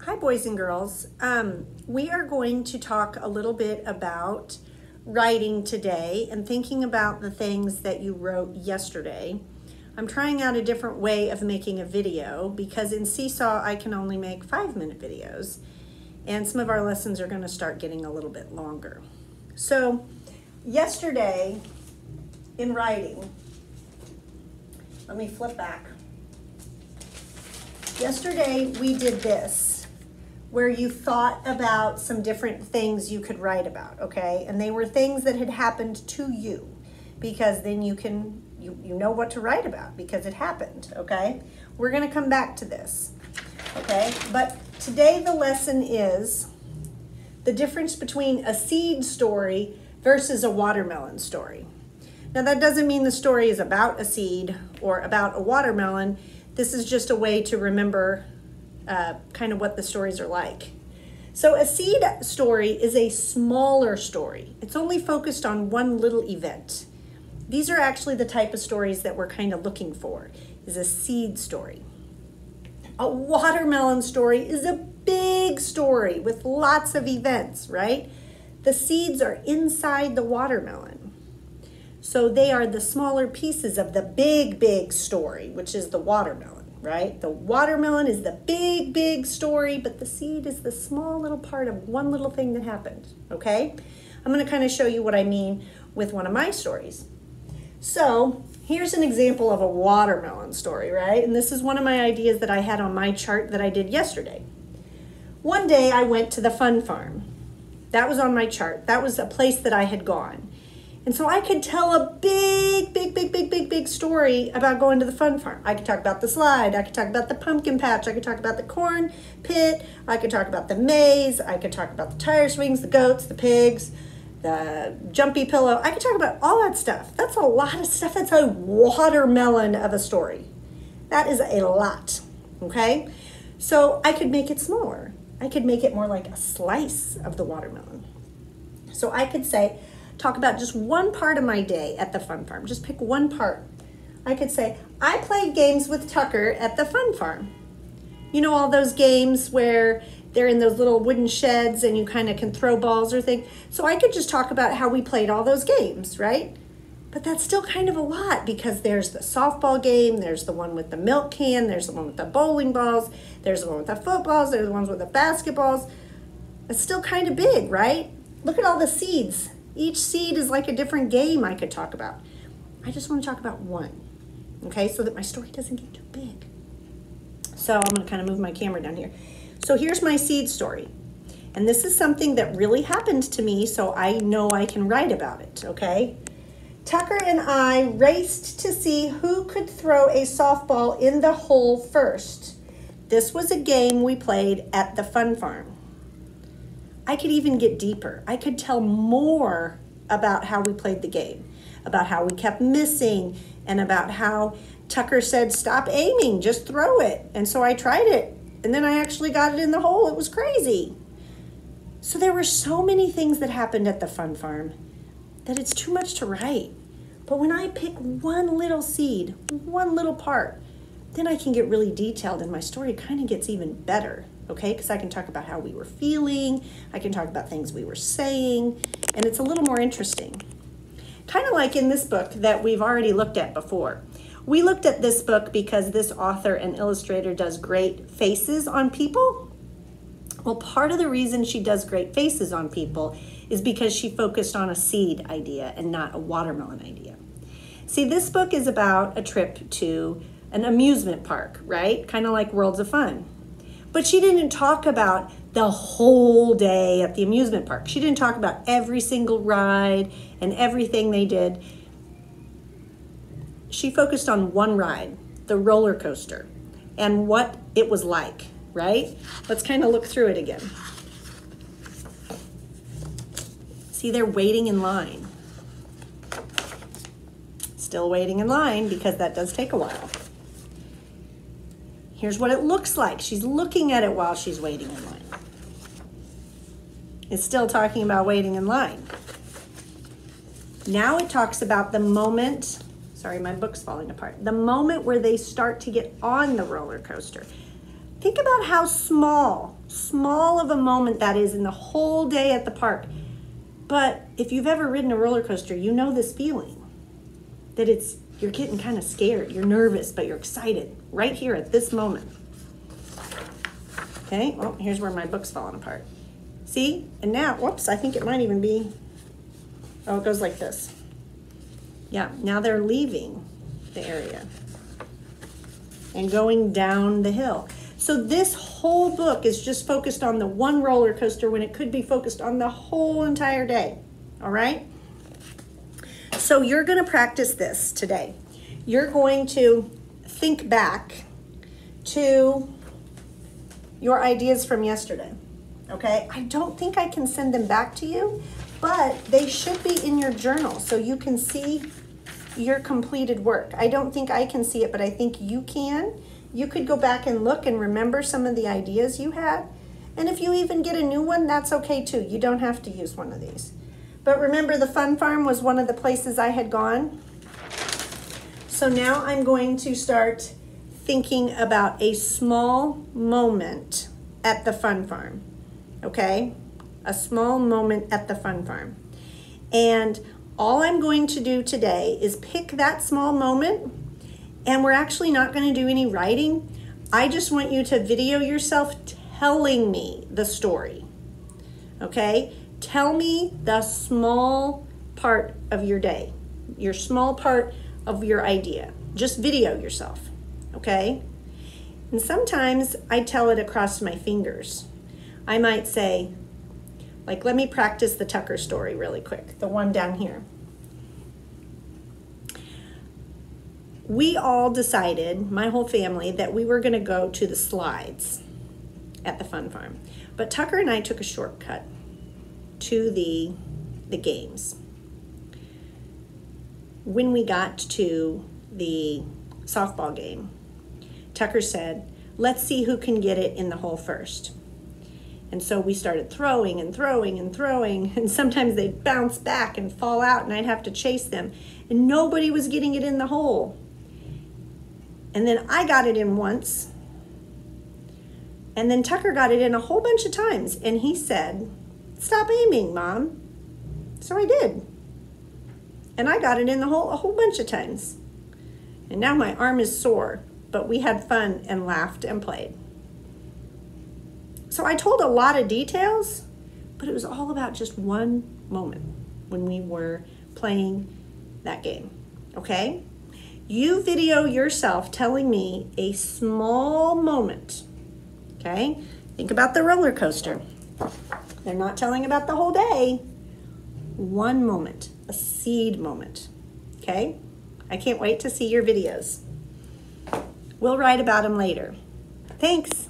Hi, boys and girls. We are going to talk a little bit about writing today and thinking about the things that you wrote yesterday. I'm trying out a different way of making a video because in Seesaw I can only make 5-minute videos, and some of our lessons are going to start getting a little bit longer. So yesterday in writing, let me flip back. Yesterday we did this, where you thought about some different things you could write about, okay? And they were things that had happened to you, because then you know what to write about because it happened, okay? We're gonna come back to this, okay? But today the lesson is the difference between a seed story versus a watermelon story. Now that doesn't mean the story is about a seed or about a watermelon. This is just a way to remember kind of what the stories are like. So a seed story is a smaller story. It's only focused on one little event. These are actually the type of stories that we're kind of looking for, is a seed story. A watermelon story is a big story with lots of events, right? The seeds are inside the watermelon. So they are the smaller pieces of the big story, which is the watermelon. Right? The watermelon is the big story, but the seed is the small little part of one little thing that happened, okay? I'm going to kind of show you what I mean with one of my stories. So here's an example of a watermelon story, right? And this is one of my ideas that I had on my chart that I did yesterday. One day I went to the fun farm. That was on my chart. That was a place that I had gone. And so I could tell a big story about going to the fun farm. I could talk about the slide. I could talk about the pumpkin patch. I could talk about the corn pit. I could talk about the maze. I could talk about the tire swings, the goats, the pigs, the jumpy pillow. I could talk about all that stuff. That's a lot of stuff. That's a watermelon of a story. That is a lot, okay? So I could make it smaller. I could make it more like a slice of the watermelon. So I could say, talk about just one part of my day at the fun farm. Just pick one part. I could say, I played games with Tucker at the fun farm. You know, all those games where they're in those little wooden sheds and you kind of can throw balls or things. So I could just talk about how we played all those games, right? But that's still kind of a lot because there's the softball game, there's the one with the milk can, there's the one with the bowling balls, there's the one with the footballs, there's the ones with the basketballs. It's still kind of big, right? Look at all the seeds. Each seed is like a different game I could talk about. I just want to talk about one, okay, so that my story doesn't get too big. So I'm going to kind of move my camera down here. So here's my seed story. And this is something that really happened to me, so I know I can write about it, okay? Tucker and I raced to see who could throw a softball in the hole first. This was a game we played at the fun farm. I could even get deeper. I could tell more about how we played the game, about how we kept missing, and about how Tucker said, stop aiming, just throw it. And so I tried it, and then I actually got it in the hole. It was crazy. So there were so many things that happened at the fun farm that it's too much to write. But when I pick one little seed, one little part, then I can get really detailed and my story kind of gets even better. Okay, because I can talk about how we were feeling, I can talk about things we were saying, and it's a little more interesting. Kind of like in this book that we've already looked at before. We looked at this book because this author and illustrator does great faces on people. Well, part of the reason she does great faces on people is because she focused on a seed idea and not a watermelon idea. See, this book is about a trip to an amusement park, right? Kind of like Worlds of Fun. But she didn't talk about the whole day at the amusement park. She didn't talk about every single ride and everything they did. She focused on one ride, the roller coaster, and what it was like, right? Let's kind of look through it again. See, they're waiting in line. Still waiting in line because that does take a while. Here's what it looks like. She's looking at it while she's waiting in line. It's still talking about waiting in line. Now it talks about the moment, sorry, my book's falling apart. The moment where they start to get on the roller coaster. Think about how small of a moment that is in the whole day at the park. But if you've ever ridden a roller coaster, you know this feeling that you're getting kind of scared, you're nervous, but you're excited right here at this moment. Okay, well, here's where my book's falling apart. See, and now, whoops, I think it might even be, oh, it goes like this. Yeah, now they're leaving the area and going down the hill. So this whole book is just focused on the one roller coaster when it could be focused on the whole entire day, all right? So you're gonna practice this today. You're going to think back to your ideas from yesterday, okay? I don't think I can send them back to you, but they should be in your journal so you can see your completed work. I don't think I can see it, but I think you can. You could go back and look and remember some of the ideas you had. And if you even get a new one, that's okay too. You don't have to use one of these. But remember, the Fun Farm was one of the places I had gone. So now I'm going to start thinking about a small moment at the Fun Farm, okay? A small moment at the Fun Farm. And all I'm going to do today is pick that small moment, and we're actually not going to do any writing. I just want you to video yourself telling me the story, okay? Tell me the small part of your day, your small part of your idea. Just video yourself, okay? And sometimes I tell it across my fingers. I might say, like, let me practice the Tucker story really quick, the one down here. We all decided, my whole family, that we were gonna go to the slides at the Fun Farm. But Tucker and I took a shortcut to the games. When we got to the softball game, Tucker said, let's see who can get it in the hole first. And so we started throwing and throwing and throwing, and sometimes they'd bounce back and fall out, and I'd have to chase them, and nobody was getting it in the hole. And then I got it in once, and then Tucker got it in a whole bunch of times, and he said, stop aiming, Mom. So I did. And I got it in the hole a whole bunch of times. And now my arm is sore, but we had fun and laughed and played. So I told a lot of details, but it was all about just one moment when we were playing that game, okay? You video yourself telling me a small moment, okay? Think about the roller coaster. They're not telling about the whole day. One moment, a seed moment, okay? I can't wait to see your videos. We'll write about them later. Thanks.